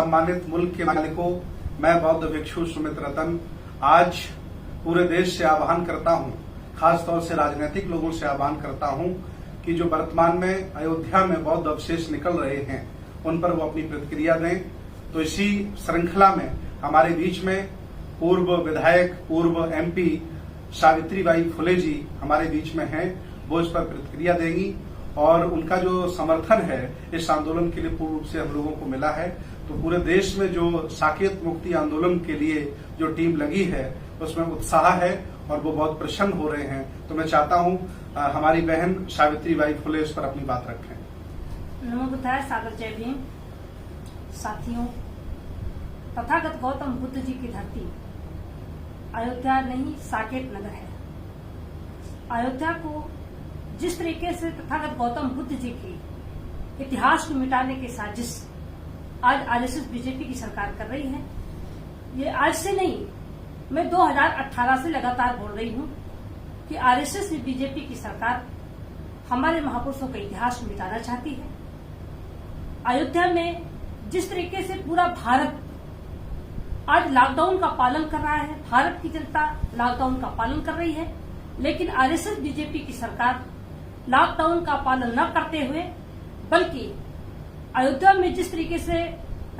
सम्मानित मुल्क के मालिकों, मैं बौद्ध भिक्षु सुमित रतन आज पूरे देश से आह्वान करता हूं, खासतौर से राजनीतिक लोगों से आह्वान करता हूं कि जो वर्तमान में अयोध्या में बौद्ध अवशेष निकल रहे हैं उन पर वो अपनी प्रतिक्रिया दें। तो इसी श्रृंखला में हमारे बीच में पूर्व विधायक, पूर्व एमपी सावित्रीबाई फुले जी हमारे बीच में हैं, वो इस पर प्रतिक्रिया देंगी और उनका जो समर्थन है इस आंदोलन के लिए पूर्ण रूप से हम लोगों को मिला है। तो पूरे देश में जो साकेत मुक्ति आंदोलन के लिए जो टीम लगी है उसमें उत्साह है और वो बहुत प्रसन्न हो रहे हैं। तो मैं चाहता हूं हमारी बहन सावित्रीबाई फुले इस पर अपनी बात रखें। नमो बुद्धाय, सादर जय भीम। साथियों, तथागत गौतम बुद्ध जी की धरती अयोध्या नहीं साकेत नगर है। अयोध्या को जिस तरीके से तथागत गौतम बुद्ध जी के इतिहास को मिटाने की साजिश आज आरएसएस बीजेपी की सरकार कर रही है, ये आज से नहीं, मैं 2018 से लगातार बोल रही हूं कि आरएसएस बीजेपी की सरकार हमारे महापुरुषों का इतिहास मिटाना चाहती है। अयोध्या में जिस तरीके से पूरा भारत आज लॉकडाउन का पालन कर रहा है, भारत की जनता लॉकडाउन का पालन कर रही है, लेकिन आरएसएस बीजेपी की सरकार लॉकडाउन का पालन न करते हुए बल्कि अयोध्या में जिस तरीके से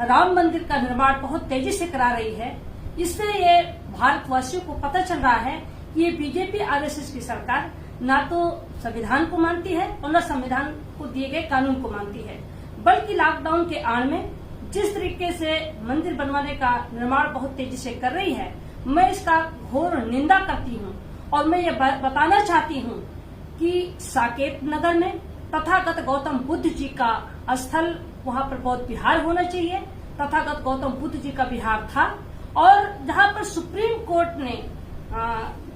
राम मंदिर का निर्माण बहुत तेजी से करा रही है, इससे ये भारतवासियों को पता चल रहा है कि ये बीजेपी आरएसएस की सरकार ना तो संविधान को मानती है और न संविधान को दिए गए कानून को मानती है, बल्कि लॉकडाउन के आड़ में जिस तरीके से मंदिर बनवाने का निर्माण बहुत तेजी से कर रही है, मैं इसका घोर निंदा करती हूँ। और मैं ये बताना चाहती हूँ कि साकेत नगर में तथागत गौतम बुद्ध जी का स्थल, वहाँ पर बौद्ध विहार होना चाहिए। तथागत गौतम बुद्ध जी का विहार था और जहाँ पर सुप्रीम कोर्ट ने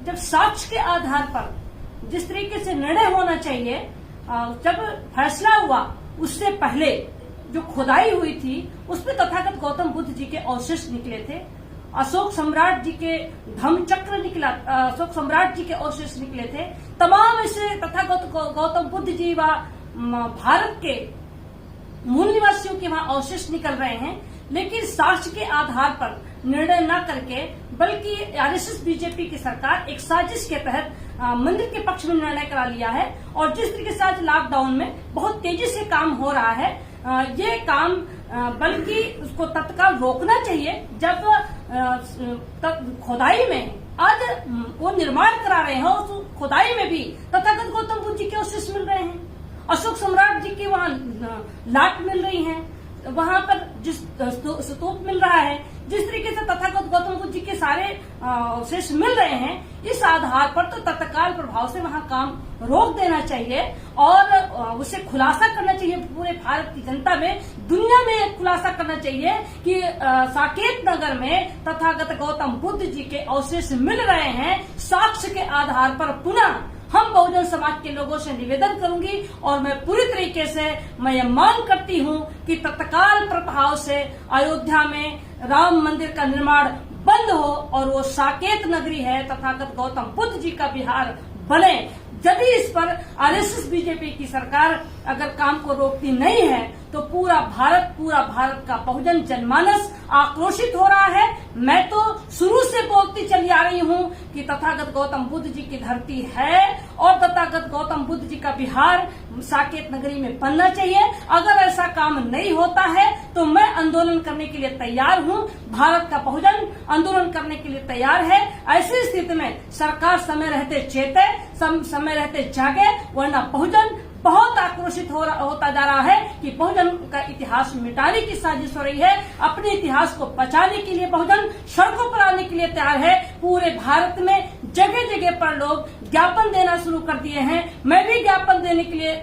जब साक्ष्य के आधार पर जिस तरीके से निर्णय होना चाहिए, जब फैसला हुआ उससे पहले जो खुदाई हुई थी उसमें तथागत गौतम बुद्ध जी के अवशेष निकले थे। अशोक सम्राट जी के धम्म चक्र निकला, अशोक सम्राट जी के अवशेष निकले थे। तमाम ऐसे तथागत गौतम बुद्ध जी व भारत के मूल निवासियों के वहां अवशेष निकल रहे हैं, लेकिन साक्ष्य के आधार पर निर्णय न करके बल्कि आरएसएस बीजेपी की सरकार एक साजिश के तहत मंदिर के पक्ष में निर्णय करा लिया है। और जिस तरीके से आज लॉकडाउन में बहुत तेजी से काम हो रहा है, ये काम बल्कि उसको तत्काल रोकना चाहिए। जब खुदाई में आज वो निर्माण करा रहे हैं, उस खुदाई में भी तथागत गौतम बुद्ध जी के अवशेष मिल रहे हैं, अशोक सम्राट जी की वहाँ लाट मिल रही है, वहां पर जिस स्तूप मिल रहा है, जिस तरीके से तथागत गौतम बुद्ध जी के सारे अवशेष मिल रहे हैं, इस आधार पर तो तत्काल प्रभाव से वहां काम रोक देना चाहिए और उसे खुलासा करना चाहिए। पूरे भारत की जनता में, दुनिया में खुलासा करना चाहिए कि साकेत नगर में तथागत गौतम बुद्ध जी के अवशेष मिल रहे हैं। साक्ष्य के आधार पर पुनः हम बहुजन समाज के लोगों से निवेदन करूंगी और मैं पूरी तरीके से मैं ये मांग करती हूं कि तत्काल प्रभाव से अयोध्या में राम मंदिर का निर्माण बंद हो और वो साकेत नगरी है, तथागत गौतम बुद्ध जी का विहार बने। यदि इस पर आरएसएस बीजेपी की सरकार अगर काम को रोकती नहीं है तो पूरा भारत का बहुजन जनमानस आक्रोशित हो रहा है। मैं तो शुरू से बोलती चली आ रही हूँ कि तथागत गौतम बुद्ध जी की धरती है और तथागत गौतम बुद्ध जी का विहार साकेत नगरी में बनना चाहिए। अगर ऐसा काम नहीं होता है तो मैं आंदोलन करने के लिए तैयार हूँ। भारत का बहुजन आंदोलन करने के लिए तैयार है। ऐसी स्थिति में सरकार समय रहते चेते, समय रहते जागे, वरना बहुजन बहुत आक्रोशित होता जा रहा है कि बहुजन का इतिहास मिटाने की साजिश हो रही है। अपने इतिहास को बचाने के लिए बहुजन सड़कों पर आने के लिए तैयार है। पूरे भारत में जगह जगह पर लोग ज्ञापन देना शुरू कर दिए हैं। मैं भी ज्ञापन देने के लिए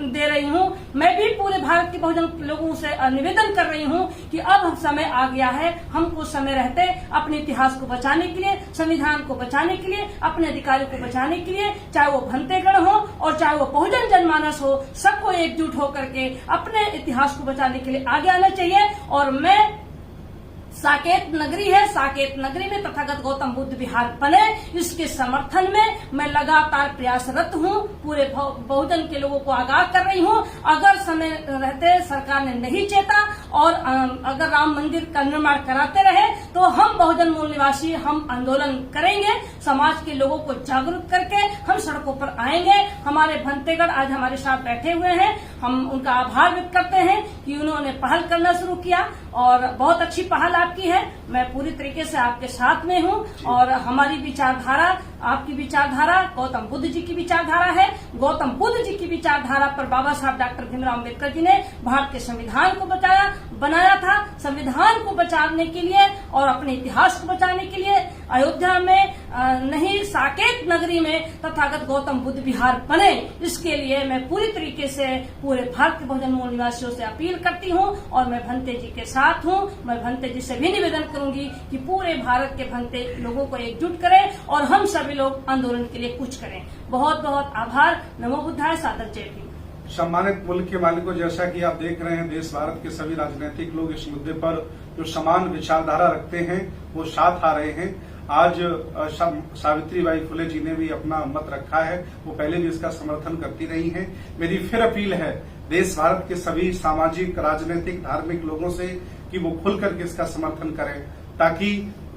दे रही हूँ। मैं भी पूरे भारत के बहुजन लोगों से निवेदन कर रही हूँ कि अब समय आ गया है, हमको समय रहते अपने इतिहास को बचाने के लिए, संविधान को बचाने के लिए, अपने अधिकारों को बचाने के लिए, चाहे वो भंतेगण हो और चाहे वो बहुजन जनमानस हो, सबको एकजुट होकर के अपने इतिहास को बचाने के लिए आगे आना चाहिए। और मैं साकेत नगरी है, साकेत नगरी में तथागत गौतम बुद्ध विहार बने, इसके समर्थन में मैं लगातार प्रयासरत हूँ। पूरे बहुजन के लोगों को आगाह कर रही हूँ। अगर समय रहते सरकार ने नहीं चेता, और अगर राम मंदिर का निर्माण कराते रहे तो हम बहुजन मूल निवासी हम आंदोलन करेंगे, समाज के लोगों को जागरूक करके हम सड़कों पर आएंगे। हमारे भंतेगढ़ आज हमारे साथ बैठे हुए हैं, हम उनका आभार व्यक्त करते हैं कि उन्होंने पहल करना शुरू किया और बहुत अच्छी पहल आपकी है। मैं पूरी तरीके से आपके साथ में हूँ और हमारी विचारधारा, आपकी विचारधारा गौतम बुद्ध जी की विचारधारा है। गौतम बुद्ध जी की विचारधारा पर बाबा साहब डॉक्टर भीमराव अम्बेडकर जी ने भारत के संविधान को बनाया था। संविधान को बचाने के लिए और अपने इतिहास को बचाने के लिए अयोध्या में नहीं, साकेत नगरी में तथागत गौतम बुद्ध विहार बने। इसके लिए मैं पूरी तरीके से पूरे भारत के बहुजन मूल निवासियों से अपील करती हूँ और मैं भंते जी के साथ हूँ। मैं भंते जी से भी निवेदन करूंगी कि पूरे भारत के भंते लोगों को एकजुट करें और हम सभी लोग आंदोलन के लिए कुछ करें। बहुत बहुत आभार। नमो बुद्धाय। सादर जय भीम। सम्मानित मुल्क के मालिकों, जैसा कि आप देख रहे हैं, देश भारत के सभी राजनीतिक लोग इस मुद्दे पर जो समान विचारधारा रखते हैं वो साथ आ रहे हैं। आज सावित्रीबाई फुले जी ने भी अपना मत रखा है, वो पहले भी इसका समर्थन करती रही हैं। मेरी फिर अपील है देश भारत के सभी सामाजिक, राजनीतिक, धार्मिक लोगों से कि वो खुल करके इसका समर्थन करें ताकि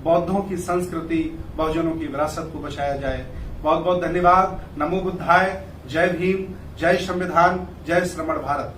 बौद्धों की संस्कृति, बहुजनों की विरासत को बचाया जाए। बहुत बहुत धन्यवाद। नमो बुद्धाय। जय भीम। जय संविधान। जय श्रमण भारत।